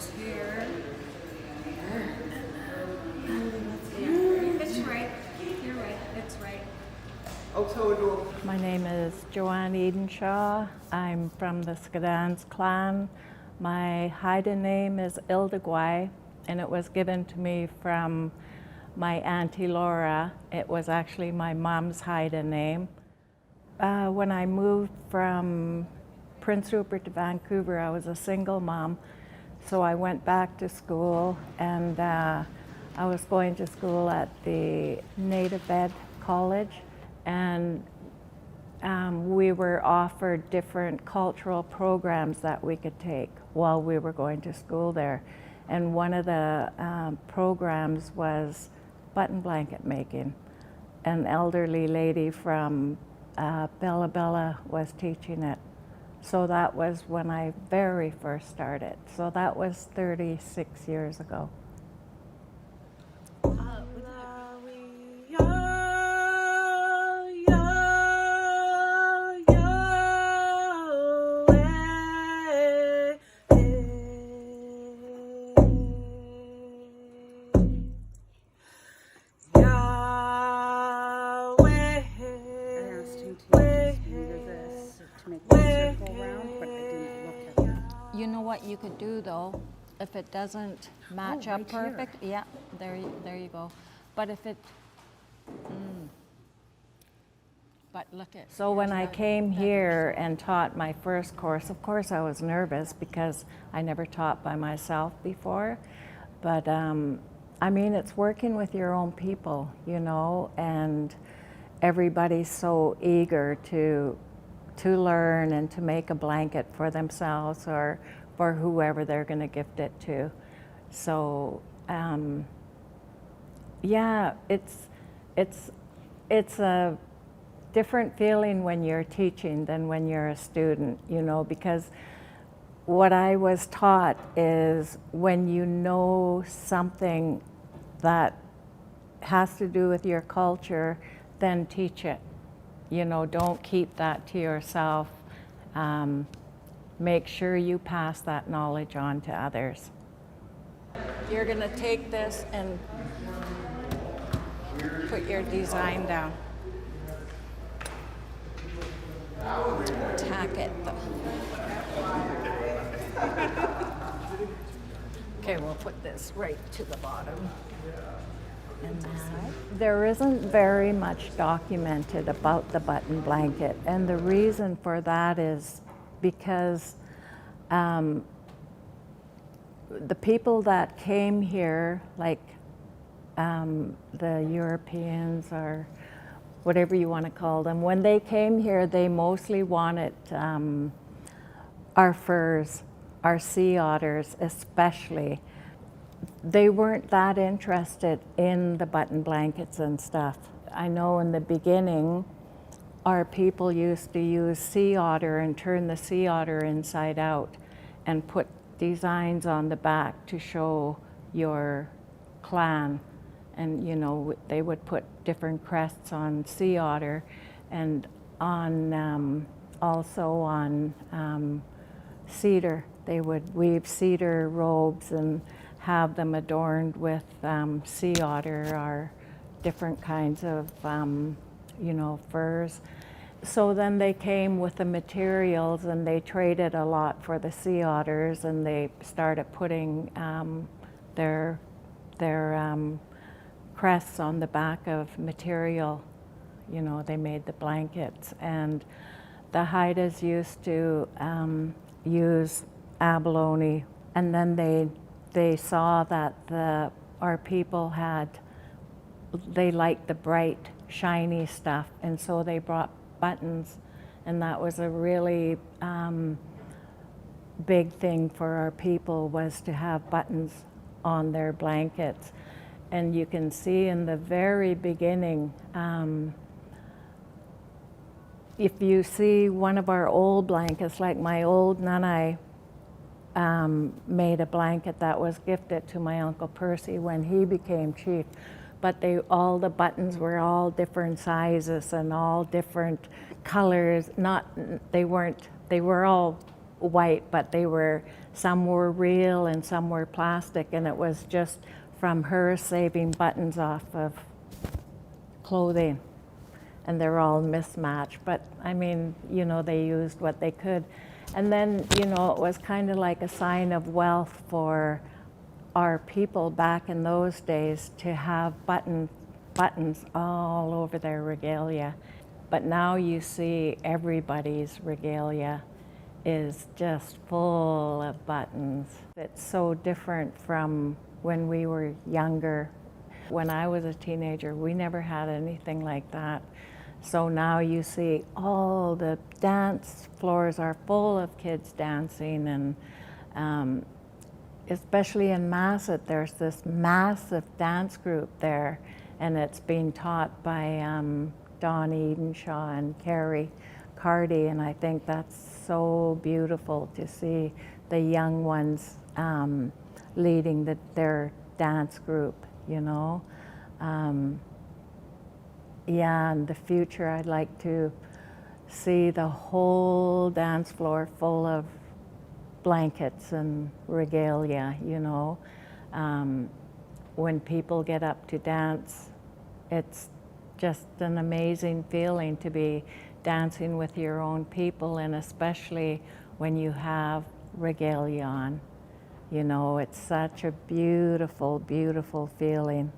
It's here. It's right. You're right. It's right. My name is Joanne Edenshaw. I'm from the Skadans clan. My Haida name is Illdagawaay, and it was given to me from my Auntie Laura. It was actually my mom's Haida name. When I moved from Prince Rupert to Vancouver, I was a single mom, so I went back to school, and I was going to school at the Native Ed College, and we were offered different cultural programs that we could take while we were going to school there. And one of the programs was button blanket making. An elderly lady from Bella Bella was teaching it. So that was when I very first started. So that was 36 years ago. You know what you could do though, if it doesn't match up perfect, yeah, there you go. But if it, but look at. So when I came here and taught my first course, of course I was nervous because I never taught by myself before. But I mean, it's working with your own people, you know, and everybody's so eager to learn and to make a blanket for themselves or for whoever they're going to gift it to. So yeah, it's a different feeling when you're teaching than when you're a student, you know, because what I was taught is when you know something that has to do with your culture, then teach it. You know, don't keep that to yourself. Make sure you pass that knowledge on to others. You're gonna take this and put your design down. Tack it. Okay, we'll put this right to the bottom. And there isn't very much documented about the button blanket, and the reason for that is because the people that came here, like the Europeans or whatever you want to call them, when they came here, they mostly wanted our furs, our sea otters especially. They weren't that interested in the button blankets and stuff. I know in the beginning, our people used to use sea otter and turn the sea otter inside out and put designs on the back to show your clan. And you know, they would put different crests on sea otter and on also on cedar. They would weave cedar robes and have them adorned with sea otter or different kinds of, you know, furs. So then they came with the materials and they traded a lot for the sea otters, and they started putting their crests on the back of material. You know, they made the blankets, and the Haidas used to use abalone, and then they saw that our people they liked the bright, shiny stuff, and so they brought buttons, and that was a really big thing for our people, was to have buttons on their blankets. And you can see in the very beginning, if you see one of our old blankets, like my old nanai made a blanket that was gifted to my Uncle Percy when he became chief. But all the buttons were all different sizes and all different colors. They were all white, but some were real and some were plastic, and it was just from her saving buttons off of clothing. And they're all mismatched, but I mean, you know, they used what they could. And then, you know, it was kind of like a sign of wealth for our people back in those days to have buttons all over their regalia. But now you see everybody's regalia is just full of buttons. It's so different from when we were younger. When I was a teenager, we never had anything like that. So now you see all the dance floors are full of kids dancing, and especially in Masset, there's this massive dance group there, and it's being taught by Dawn Edenshaw and Carrie Cardy, and I think that's so beautiful to see the young ones leading their dance group, you know. Yeah, in the future I'd like to see the whole dance floor full of blankets and regalia, you know. When people get up to dance, it's just an amazing feeling to be dancing with your own people, and especially when you have regalia on. You know, it's such a beautiful, beautiful feeling.